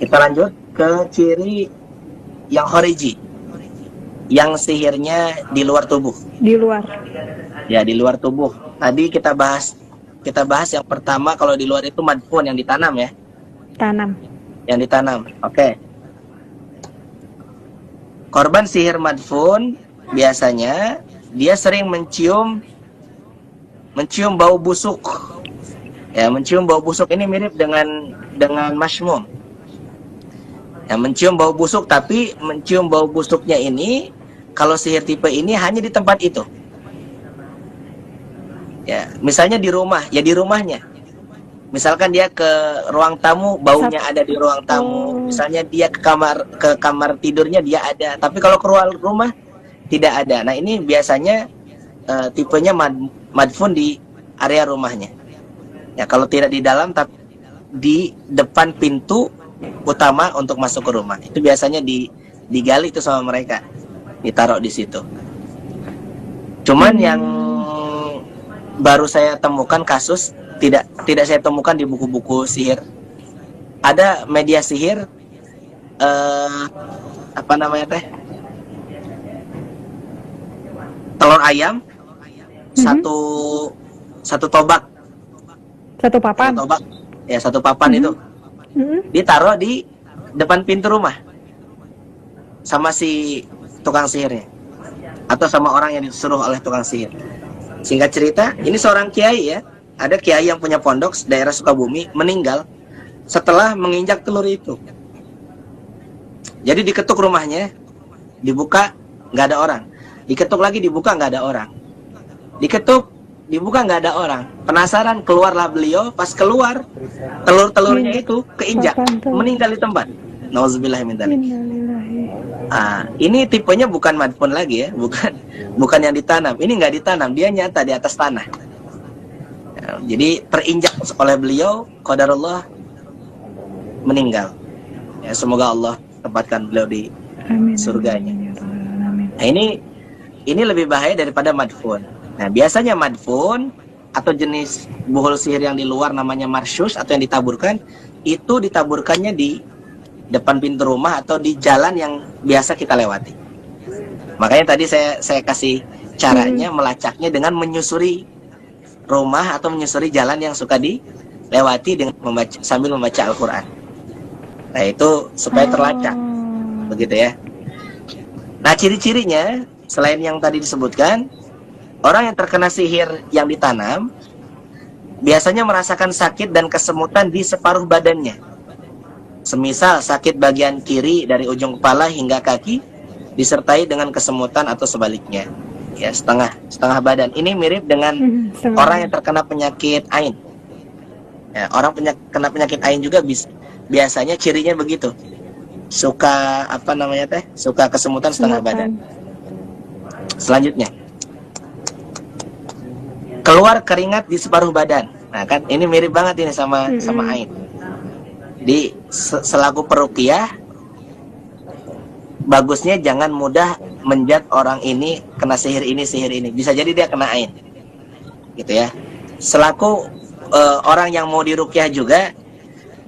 Kita lanjut ke ciri yang khariji, yang sihirnya di luar tubuh. Di luar. Ya, di luar tubuh. Tadi kita bahas yang pertama, kalau di luar itu madfun, yang ditanam ya. Tanam. Yang ditanam. Oke. Korban sihir madfun biasanya dia sering mencium bau busuk. Ya, mencium bau busuk ini mirip dengan masmum. Ya, mencium bau busuk, tapi mencium bau busuknya ini kalau sihir tipe ini hanya di tempat itu. Ya, misalnya di rumah, ya di rumahnya. Misalkan dia ke ruang tamu, baunya ada di ruang tamu. Misalnya dia ke kamar tidurnya, dia ada. Tapi kalau keluar rumah tidak ada. Nah, ini biasanya tipenya madfun di area rumahnya. Ya, kalau tidak di dalam, tapi di depan pintu utama untuk masuk ke rumah. Itu biasanya digali itu sama mereka, ditaruh di situ. Cuman yang baru saya temukan kasus, tidak saya temukan di buku-buku sihir. Ada media sihir apa namanya teh? Telur ayam satu tobak. Satu papan. Satu tobak. Ya, satu papan itu. Ditaruh di depan pintu rumah sama si tukang sihirnya atau sama orang yang disuruh oleh tukang sihir. Singkat cerita, ini seorang kiai ya. Ada kiai yang punya pondok daerah Sukabumi, meninggal setelah menginjak telur itu. Jadi diketuk rumahnya, dibuka nggak ada orang. Diketuk lagi, dibuka nggak ada orang. Diketuk, dibuka nggak ada orang. Penasaran, keluarlah beliau. Pas keluar, telur-telurnya itu keinjak, meninggal di tempat. Nauzubillahi min dzalik. Ini tipenya bukan madfun lagi ya, bukan yang ditanam. Ini nggak ditanam, dia nyata di atas tanah. Jadi terinjak oleh beliau, qadarullah, meninggal. Ya, semoga Allah tempatkan beliau di surganya. Nah, ini lebih bahaya daripada madfun. Nah, biasanya madfun atau jenis buhul sihir yang di luar namanya marsyus atau yang ditaburkan, itu ditaburkannya di depan pintu rumah atau di jalan yang biasa kita lewati. Makanya tadi saya kasih caranya melacaknya dengan menyusuri rumah atau menyusuri jalan yang suka dilewati dengan sambil membaca Al-Quran. Nah, itu supaya terlacak, begitu ya. Nah, ciri-cirinya selain yang tadi disebutkan, orang yang terkena sihir yang ditanam biasanya merasakan sakit dan kesemutan di separuh badannya. Semisal sakit bagian kiri dari ujung kepala hingga kaki disertai dengan kesemutan atau sebaliknya. Ya, setengah badan. Ini mirip dengan orang yang terkena penyakit ain. Ya, orang kena penyakit ain juga biasanya cirinya begitu. Suka suka kesemutan setengah badan. Selanjutnya, keluar keringat di separuh badan. Nah, kan ini mirip banget ini sama ain. Di selaku peruqyah, bagusnya jangan mudah menjat orang ini kena sihir ini. Bisa jadi dia kena ain, gitu ya. Selaku orang yang mau diruqyah juga,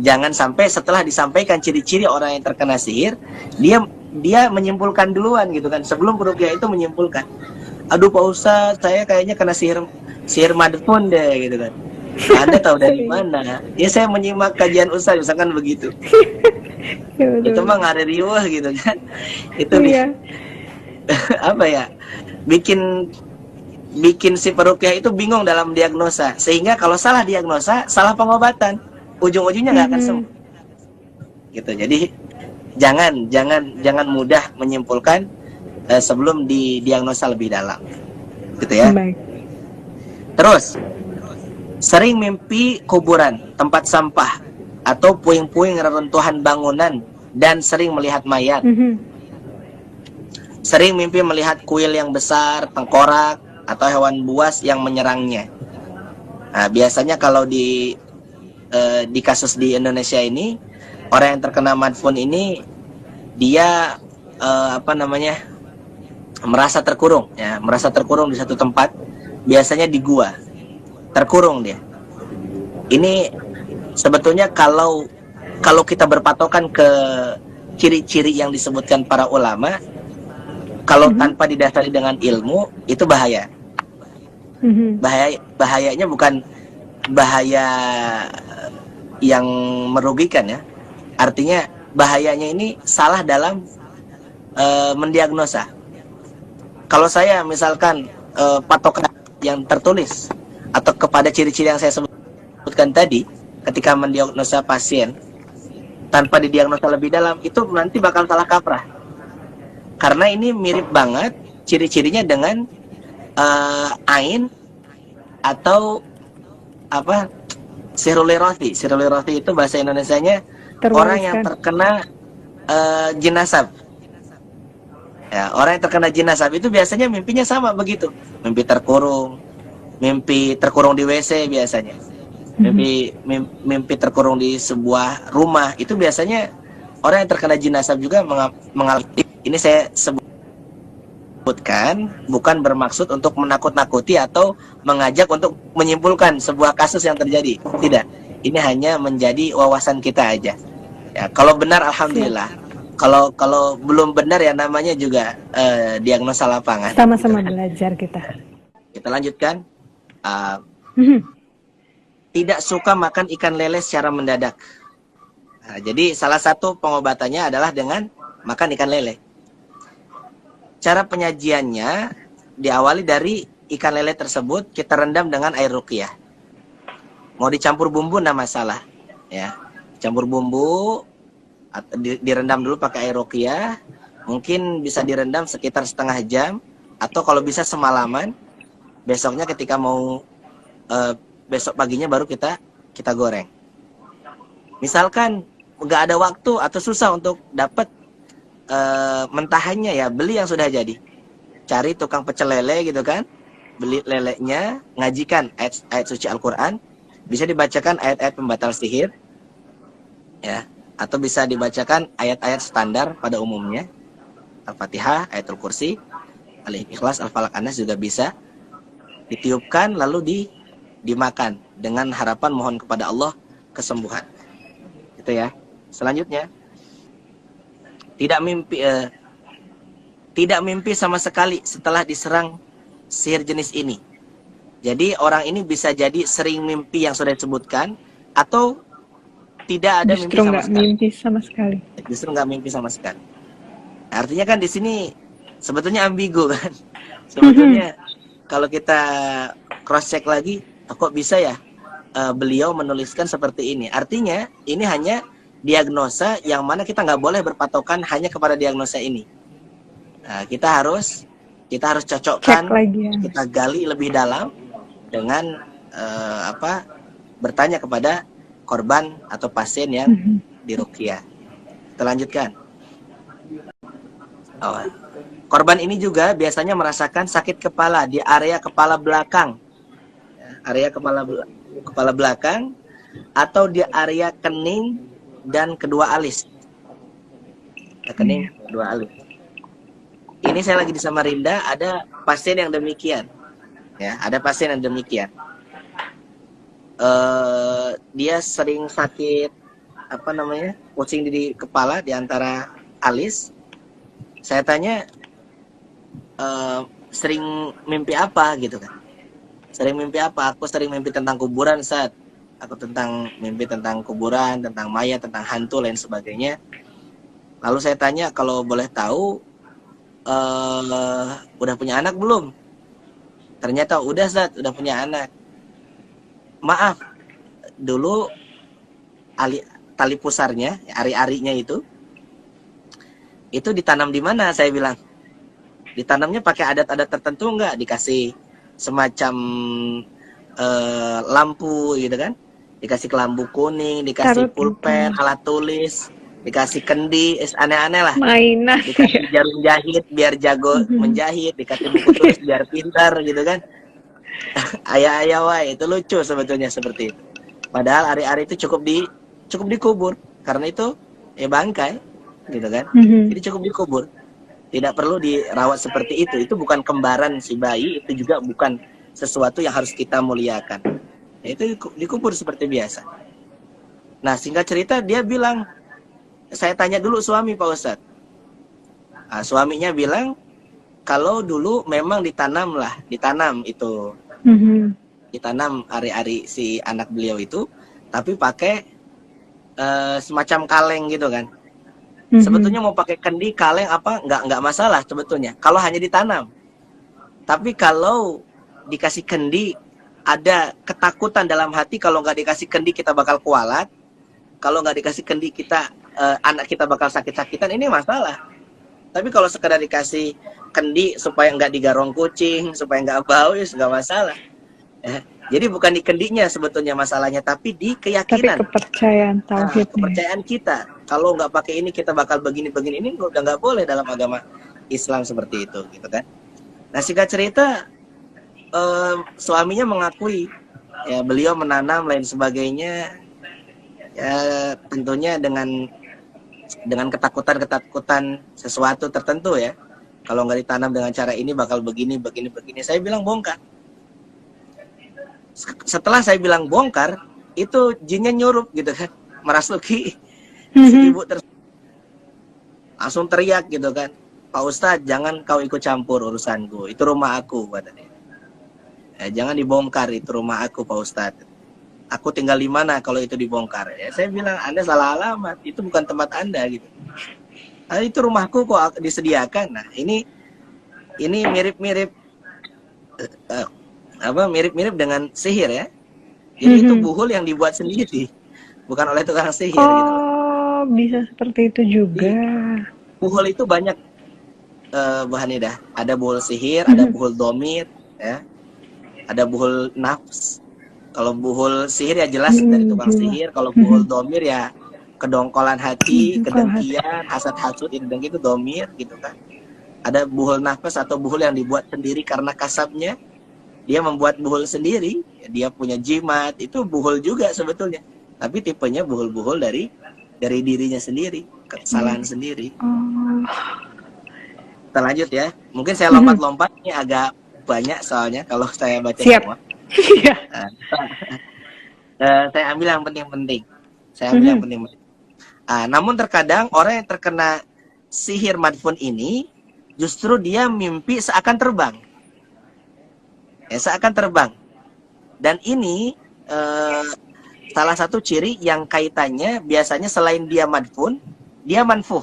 jangan sampai setelah disampaikan ciri-ciri orang yang terkena sihir, dia menyimpulkan duluan gitu kan. Sebelum peruqyah itu menyimpulkan, aduh Pak Ustadz, saya kayaknya kena sihir madfun deh gitu kan. Anda tahu dari mana? Ya, saya menyimak kajian Ustadz, misalkan begitu. Itu mah ngariwah gitu kan. Itu apa ya? Bikin si peruqyah itu bingung dalam diagnosa, sehingga kalau salah diagnosa, salah pengobatan, ujung-ujungnya nggak akan sembuh. Gitu. Jadi jangan mudah menyimpulkan sebelum didiagnosa lebih dalam. Gitu ya. Baik. Terus, sering mimpi kuburan, tempat sampah, atau puing-puing reruntuhan bangunan, dan sering melihat mayat. Sering mimpi melihat kuil yang besar, tengkorak, atau hewan buas yang menyerangnya. Nah, biasanya kalau di kasus di Indonesia ini, orang yang terkena madfun ini, dia merasa terkurung di satu tempat, biasanya di gua. Terkurung dia. Ini sebetulnya kalau kalau kita berpatokan ke ciri-ciri yang disebutkan para ulama, kalau tanpa didasari dengan ilmu itu bahaya. Bahayanya bukan bahaya yang merugikan ya. Artinya bahayanya ini salah dalam mendiagnosa. Kalau saya misalkan patokan yang tertulis atau kepada ciri-ciri yang saya sebutkan tadi ketika mendiagnosa pasien tanpa didiagnosa lebih dalam, itu nanti bakal salah kaprah. Karena ini mirip banget ciri-cirinya dengan ain atau apa, siruliroti. Siruliroti itu bahasa Indonesianya orang yang terkena jenazah. Ya, orang yang terkena jenazah itu biasanya mimpinya sama begitu. Mimpi terkurung di WC biasanya. Mimpi terkurung di sebuah rumah. Itu biasanya orang yang terkena jenazah juga mengalami. Ini saya sebutkan bukan bermaksud untuk menakut-nakuti atau mengajak untuk menyimpulkan sebuah kasus yang terjadi. Tidak. Ini hanya menjadi wawasan kita aja. Ya, kalau benar alhamdulillah. Kalau belum benar ya namanya juga diagnosa lapangan. Sama-sama gitu, belajar kita. Kita lanjutkan. Tidak suka makan ikan lele secara mendadak. Nah, jadi salah satu pengobatannya adalah dengan makan ikan lele. Cara penyajiannya diawali dari ikan lele tersebut kita rendam dengan air ruqyah. Mau dicampur bumbu enggak masalah, ya. Campur bumbu, direndam dulu pakai air ruqyah, mungkin bisa direndam sekitar setengah jam atau kalau bisa semalaman. Besoknya ketika mau besok paginya baru kita goreng. Misalkan nggak ada waktu atau susah untuk dapat mentahannya, ya beli yang sudah jadi. Cari tukang pecel lele gitu kan, beli lelenya, ngajikan ayat suci Al-Quran, bisa dibacakan ayat-ayat pembatal sihir, ya. Atau bisa dibacakan ayat-ayat standar pada umumnya, Al-Fatihah, Ayatul Kursi, Al-Ikhlas, Al-Falaq, An-Nas juga bisa ditiupkan lalu dimakan dengan harapan mohon kepada Allah kesembuhan. Itu ya. Selanjutnya, tidak mimpi sama sekali setelah diserang sihir jenis ini. Jadi orang ini bisa jadi sering mimpi yang sudah disebutkan atau tidak ada Justru mimpi sama sekali. Justru nggak mimpi sama sekali. Artinya kan di sini sebetulnya ambigu kan. Sebetulnya kalau kita cross check lagi, kok bisa ya beliau menuliskan seperti ini. Artinya ini hanya diagnosa yang mana kita nggak boleh berpatokan hanya kepada diagnosa ini. Nah, kita harus cocokkan, lagi, ya. Kita gali lebih dalam dengan bertanya kepada korban atau pasien yang diruqyah. Kita lanjutkan. Korban ini juga biasanya merasakan sakit kepala di area kepala belakang, area kepala belakang, atau di area kening dan kedua alis. Kening kedua alis. Ini saya lagi di Samarinda, ada pasien yang demikian. Ya, ada pasien yang demikian. Dia sering sakit pusing di kepala di antara alis. Saya tanya sering mimpi apa gitu kan. Sering mimpi apa? Aku sering mimpi tentang kuburan, Ustaz. Aku mimpi tentang kuburan, tentang mayat, tentang hantu lain sebagainya. Lalu saya tanya, kalau boleh tahu udah punya anak belum? Ternyata udah, Ustaz, udah punya anak. Maaf, dulu tali pusarnya, ari-arinya itu ditanam di mana? Saya bilang, ditanamnya pakai adat-adat tertentu enggak? Dikasih semacam lampu gitu kan? Dikasih kelambu kuning, dikasih pulpen, alat tulis, dikasih kendi, aneh-aneh lah. Mainan. Dikasih jarum jahit biar jago menjahit, dikasih buku tulis biar pintar gitu kan? Ayah-ayah wae, itu lucu sebetulnya seperti itu. Padahal ari-ari itu cukup dikubur, karena itu ya bangkai, gitu kan? Jadi cukup dikubur, tidak perlu dirawat seperti itu. Itu bukan kembaran si bayi, itu juga bukan sesuatu yang harus kita muliakan. Itu dikubur seperti biasa. Nah, singkat cerita dia bilang, saya tanya dulu suami Pak Ustadz. Nah, suaminya bilang, kalau dulu memang ditanam itu, ditanam ari-ari si anak beliau itu, tapi pakai semacam kaleng gitu kan. Sebetulnya mau pakai kendi, kaleng apa, nggak masalah sebetulnya, kalau hanya ditanam. Tapi kalau dikasih kendi, ada ketakutan dalam hati kalau nggak dikasih kendi kita bakal kualat, kalau nggak dikasih kendi kita anak kita bakal sakit-sakitan, ini masalah. Tapi kalau sekedar dikasih kendi supaya nggak digarong kucing, supaya nggak bau, ya nggak masalah. Ya. Jadi bukan di kendinya sebetulnya masalahnya, tapi di keyakinan. Tapi kepercayaan tauhid. Kepercayaan kita. Kalau nggak pakai ini kita bakal begini-begini, ini udah nggak boleh dalam agama Islam seperti itu, gitu kan. Nah, singkat cerita, suaminya mengakui, ya beliau menanam lain sebagainya, ya tentunya dengan ketakutan sesuatu tertentu ya. Kalau nggak ditanam dengan cara ini bakal begini. Saya bilang bongkar. Setelah saya bilang bongkar, itu jinnya nyurup gitu kan, merasuki si ibu langsung teriak gitu kan, Pak Ustadz jangan kau ikut campur urusanku, itu rumah aku katanya. Jangan dibongkar, itu rumah aku Pak Ustadz. Aku tinggal di mana kalau itu dibongkar? Ya, saya bilang Anda salah alamat, itu bukan tempat Anda gitu. Itu rumahku kok disediakan. Nah ini mirip-mirip mirip-mirip dengan sihir ya. Jadi itu buhul yang dibuat sendiri, bukan oleh tukang sihir gitu. Oh, bisa seperti itu juga. Jadi, buhul itu banyak Bu Hanidah. Ada buhul sihir, ada buhul domir, ya. Ada buhul nafs. Kalau buhul sihir ya jelas dari tukang sihir. Kalau buhul domir ya kedongkolan hati, kedengkian, hasad hasud, itu dengki itu domir gitu kan. Ada buhul nafas atau buhul yang dibuat sendiri karena kasabnya. Dia membuat buhul sendiri, dia punya jimat, itu buhul juga sebetulnya. Tapi tipenya buhul-buhul dari dirinya sendiri, kesalahan sendiri. Kita lanjut ya. Mungkin saya lompat-lompat, ini agak banyak soalnya kalau saya baca semua. Saya ambil yang penting-penting. Namun terkadang orang yang terkena sihir madfun ini, justru dia mimpi seakan terbang. Seakan terbang. Dan ini salah satu ciri yang kaitannya biasanya selain dia madfun, dia manfuh.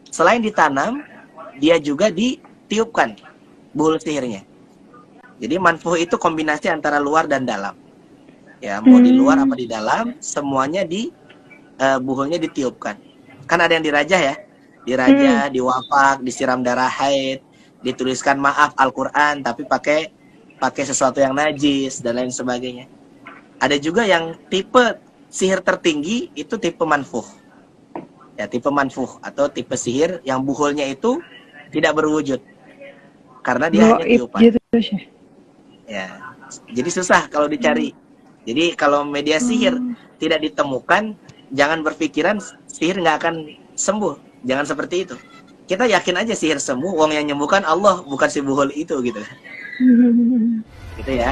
Selain ditanam, dia juga ditiupkan buhul sihirnya. Jadi manfuh itu kombinasi antara luar dan dalam. Ya, mau di luar apa di dalam, semuanya buhulnya ditiupkan. Kan ada yang dirajah ya. Dirajah, diwafak, disiram darah haid, dituliskan maaf Al-Qur'an tapi pakai sesuatu yang najis dan lain sebagainya. Ada juga yang tipe sihir tertinggi itu tipe manfuh. Ya, tipe manfuh atau tipe sihir yang buhulnya itu tidak berwujud. Karena dia hanya tiupan. Gitu, ya. Jadi susah kalau dicari. Jadi kalau media sihir tidak ditemukan, jangan berpikiran sihir nggak akan sembuh. Jangan seperti itu. Kita yakin aja sihir sembuh, wong yang nyembuhkan Allah, bukan si buhul itu gitu. Gitu ya.